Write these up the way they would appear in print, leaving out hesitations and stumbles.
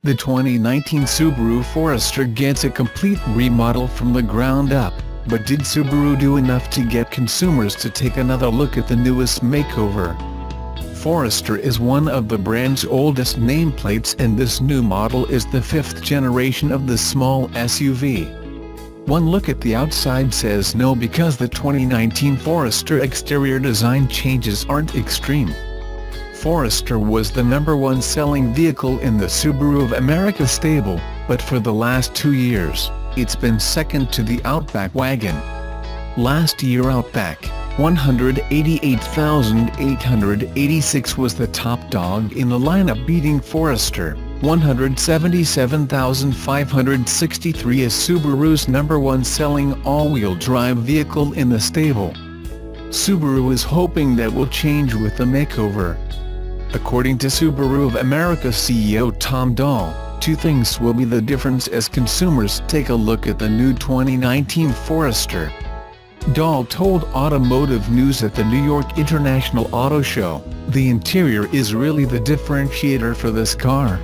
The 2019 Subaru Forester gets a complete remodel from the ground up, but did Subaru do enough to get consumers to take another look at the newest makeover? Forester is one of the brand's oldest nameplates, and this new model is the fifth generation of the small SUV. One look at the outside says no, because the 2019 Forester exterior design changes aren't extreme. Forester was the #1 selling vehicle in the Subaru of America stable, but for the last 2 years, it's been second to the Outback wagon. Last year Outback, 188,886 was the top dog in the lineup, beating Forester, 177,563 as Subaru's #1 selling all-wheel drive vehicle in the stable. Subaru is hoping that will change with the makeover. According to Subaru of America CEO Tom Dahl, two things will be the difference as consumers take a look at the new 2019 Forester. Dahl told Automotive News at the New York International Auto Show, "The interior is really the differentiator for this car."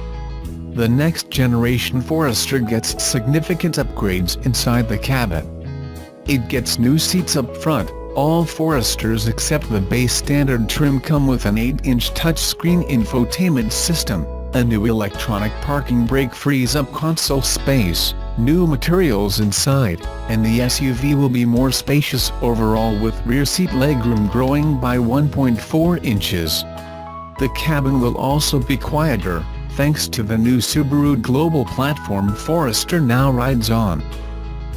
The next generation Forester gets significant upgrades inside the cabin. It gets new seats up front. All Foresters except the base standard trim come with an 8-inch touchscreen infotainment system, a new electronic parking brake frees up console space, new materials inside, and the SUV will be more spacious overall, with rear seat legroom growing by 1.4 inches. The cabin will also be quieter, thanks to the new Subaru global platform Forester now rides on.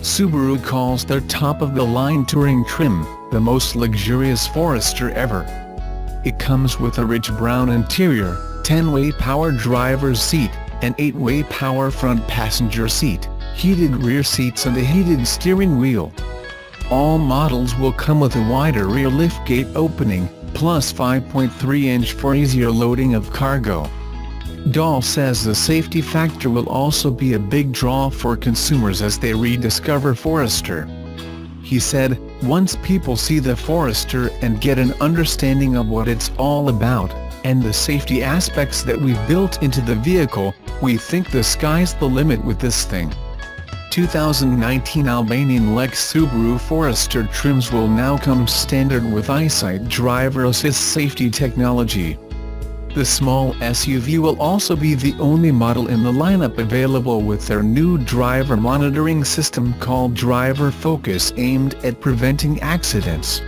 Subaru calls their top-of-the-line touring trim the most luxurious Forester ever. It comes with a rich brown interior, 10-way power driver's seat, an 8-way power front passenger seat, heated rear seats and a heated steering wheel. All models will come with a wider rear liftgate opening, plus 5.3-inch for easier loading of cargo. Dahl says the safety factor will also be a big draw for consumers as they rediscover Forester. He said, "Once people see the Forester and get an understanding of what it's all about, and the safety aspects that we've built into the vehicle, we think the sky's the limit with this thing." 2019 Albanian Lex Subaru Forester trims will now come standard with EyeSight driver assist safety technology. The small SUV will also be the only model in the lineup available with their new driver monitoring system called Driver Focus, aimed at preventing accidents.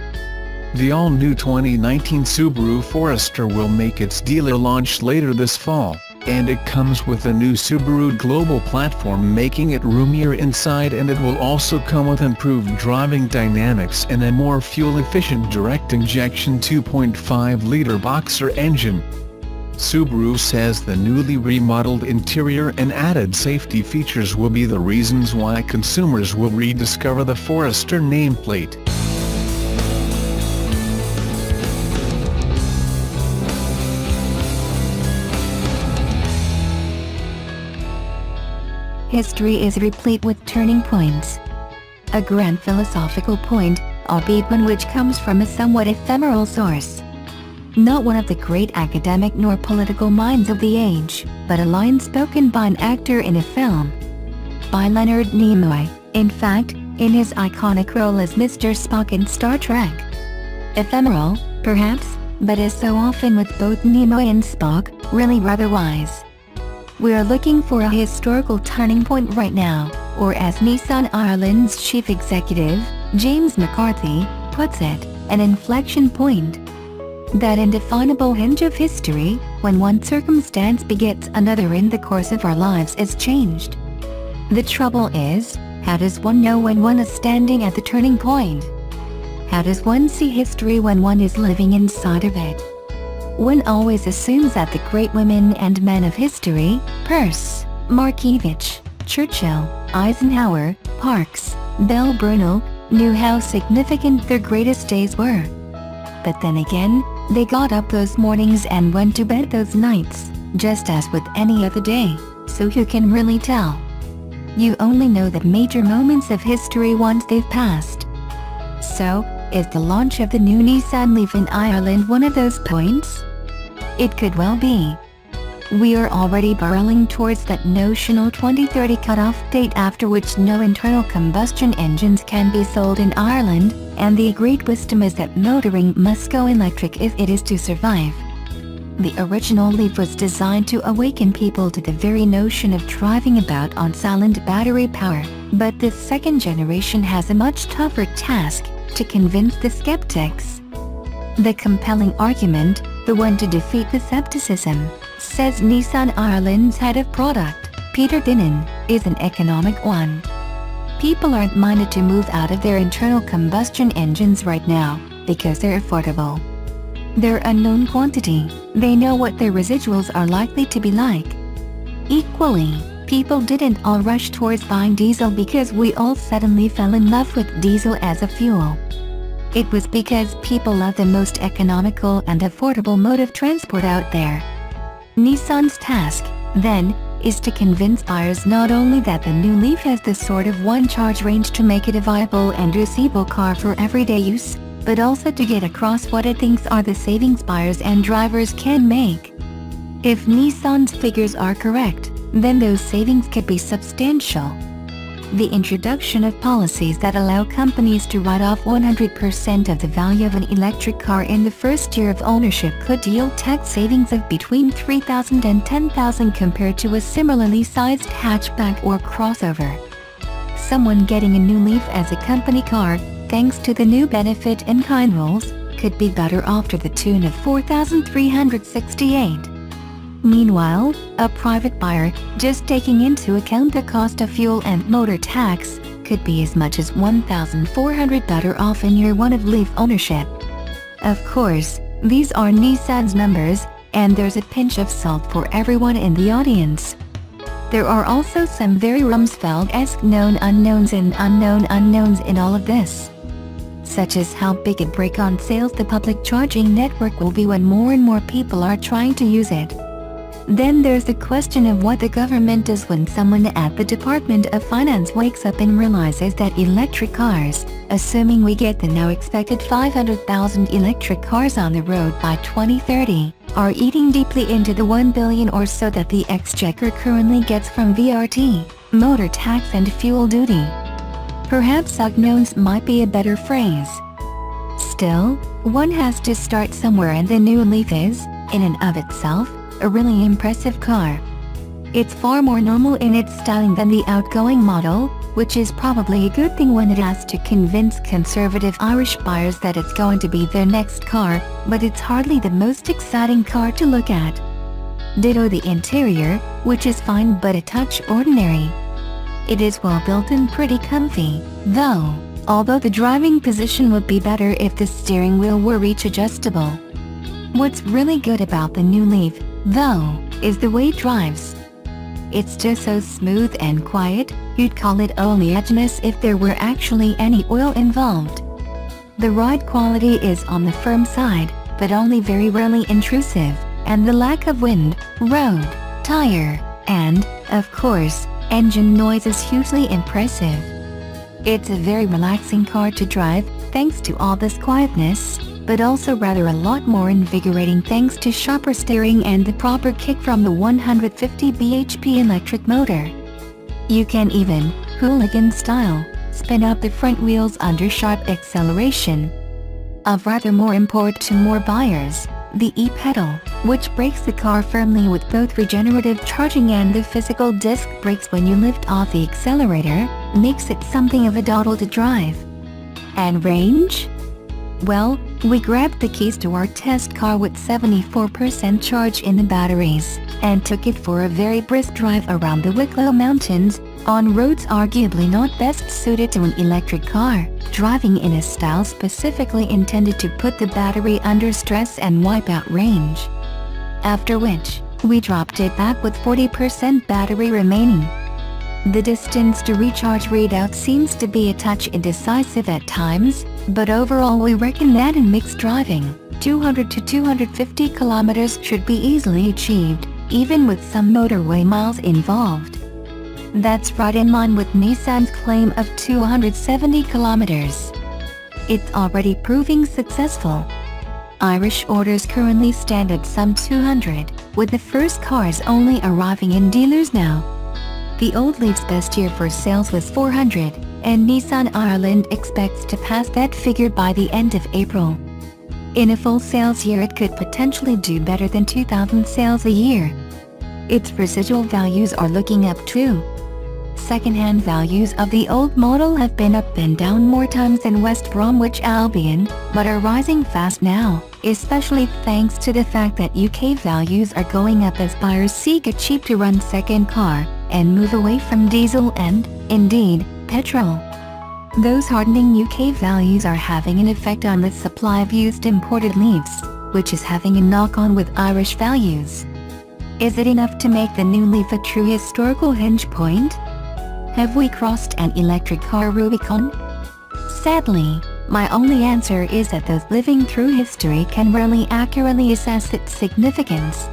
The all-new 2019 Subaru Forester will make its dealer launch later this fall, and it comes with a new Subaru global platform, making it roomier inside, and it will also come with improved driving dynamics and a more fuel-efficient direct-injection 2.5-liter boxer engine. Subaru says the newly remodeled interior and added safety features will be the reasons why consumers will rediscover the Forester nameplate. History is replete with turning points. A grand philosophical point, albeit one which comes from a somewhat ephemeral source. Not one of the great academic nor political minds of the age, but a line spoken by an actor in a film. By Leonard Nimoy, in fact, in his iconic role as Mr. Spock in Star Trek. Ephemeral, perhaps, but as so often with both Nimoy and Spock, really rather wise. We're looking for a historical turning point right now, or as Nissan Ireland's chief executive, James McCarthy, puts it, an inflection point. That indefinable hinge of history, when one circumstance begets another in the course of our lives, is changed. The trouble is, how does one know when one is standing at the turning point? How does one see history when one is living inside of it? One always assumes that the great women and men of history, Peirce, Markievicz, Churchill, Eisenhower, Parks, Bell Brunel, knew how significant their greatest days were. But then again, they got up those mornings and went to bed those nights, just as with any other day, so who can really tell? You only know the major moments of history once they've passed. So, is the launch of the new Nissan Leaf in Ireland one of those points? It could well be. we are already barreling towards that notional 2030 cutoff date after which no internal combustion engines can be sold in Ireland, and the agreed wisdom is that motoring must go electric if it is to survive. The original Leaf was designed to awaken people to the very notion of driving about on silent battery power, but this second generation has a much tougher task: to convince the skeptics. The compelling argument, the one to defeat the skepticism, says Nissan Ireland's head of product, Peter Dinnan, is an economic one. People aren't minded to move out of their internal combustion engines right now, because they're affordable. They're a known quantity, they know what their residuals are likely to be like. Equally, people didn't all rush towards buying diesel because we all suddenly fell in love with diesel as a fuel. It was because people love the most economical and affordable mode of transport out there. Nissan's task, then, is to convince buyers not only that the new Leaf has the sort of one-charge range to make it a viable and usable car for everyday use, but also to get across what it thinks are the savings buyers and drivers can make. If Nissan's figures are correct, then those savings could be substantial. The introduction of policies that allow companies to write off 100% of the value of an electric car in the first year of ownership could yield tax savings of between $3,000 and $10,000 compared to a similarly sized hatchback or crossover. Someone getting a new Leaf as a company car, thanks to the new benefit in kind rules, could be better off to the tune of $4,368. Meanwhile, a private buyer, just taking into account the cost of fuel and motor tax, could be as much as $1,400 better off in year one of Leaf ownership. Of course, these are Nissan's numbers, and there's a pinch of salt for everyone in the audience. There are also some very Rumsfeld-esque known unknowns and unknown unknowns in all of this. Such as how big a break on sales the public charging network will be when more and more people are trying to use it. Then there's the question of what the government does when someone at the Department of Finance wakes up and realizes that electric cars, assuming we get the now expected 500,000 electric cars on the road by 2030, are eating deeply into the $1 billion or so that the Exchequer currently gets from VRT, motor tax and fuel duty. Perhaps unknowns might be a better phrase. Still, one has to start somewhere, and the new Leaf is, in and of itself, a really impressive car. It's far more normal in its styling than the outgoing model, which is probably a good thing when it has to convince conservative Irish buyers that it's going to be their next car, but it's hardly the most exciting car to look at. Ditto the interior, which is fine but a touch ordinary. It is well built and pretty comfy, though, although the driving position would be better if the steering wheel were reach adjustable. What's really good about the new Leaf, though, is the way it drives. It's just so smooth and quiet, you'd call it oleaginous if there were actually any oil involved. The ride quality is on the firm side, but only very rarely intrusive, and the lack of wind, road, tire, and, of course, engine noise is hugely impressive. It's a very relaxing car to drive, thanks to all this quietness, but also rather a lot more invigorating thanks to sharper steering and the proper kick from the 150 bhp electric motor. You can even, hooligan style, spin up the front wheels under sharp acceleration. Of rather more import to more buyers, the e-pedal, which brakes the car firmly with both regenerative charging and the physical disc brakes when you lift off the accelerator, makes it something of a doddle to drive. And range? Well, we grabbed the keys to our test car with 74% charge in the batteries, and took it for a very brisk drive around the Wicklow Mountains, on roads arguably not best suited to an electric car, driving in a style specifically intended to put the battery under stress and wipe out range. After which, we dropped it back with 40% battery remaining. The distance to recharge readout seems to be a touch indecisive at times, but overall we reckon that in mixed driving, 200 to 250 kilometers should be easily achieved, even with some motorway miles involved. That's right in line with Nissan's claim of 270 kilometers. It's already proving successful. Irish orders currently stand at some 200. with the first cars only arriving in dealers now. The old Leaf's best year for sales was 400, and Nissan Ireland expects to pass that figure by the end of April. In a full sales year it could potentially do better than 2,000 sales a year. Its residual values are looking up too. Second-hand values of the old model have been up and down more times than West Bromwich Albion, but are rising fast now, especially thanks to the fact that UK values are going up as buyers seek a cheap-to-run second car, and move away from diesel and, indeed, petrol. Those hardening UK values are having an effect on the supply of used imported Leafs, which is having a knock-on with Irish values. Is it enough to make the new Leaf a true historical hinge point? Have we crossed an electric car Rubicon? Sadly, my only answer is that those living through history can rarely accurately assess its significance.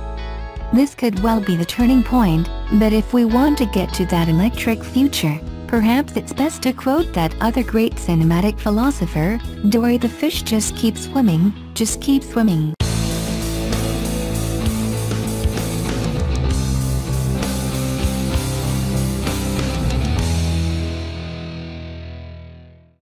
This could well be the turning point, but if we want to get to that electric future, perhaps it's best to quote that other great cinematic philosopher, Dory the fish just keep swimming, just keep swimming.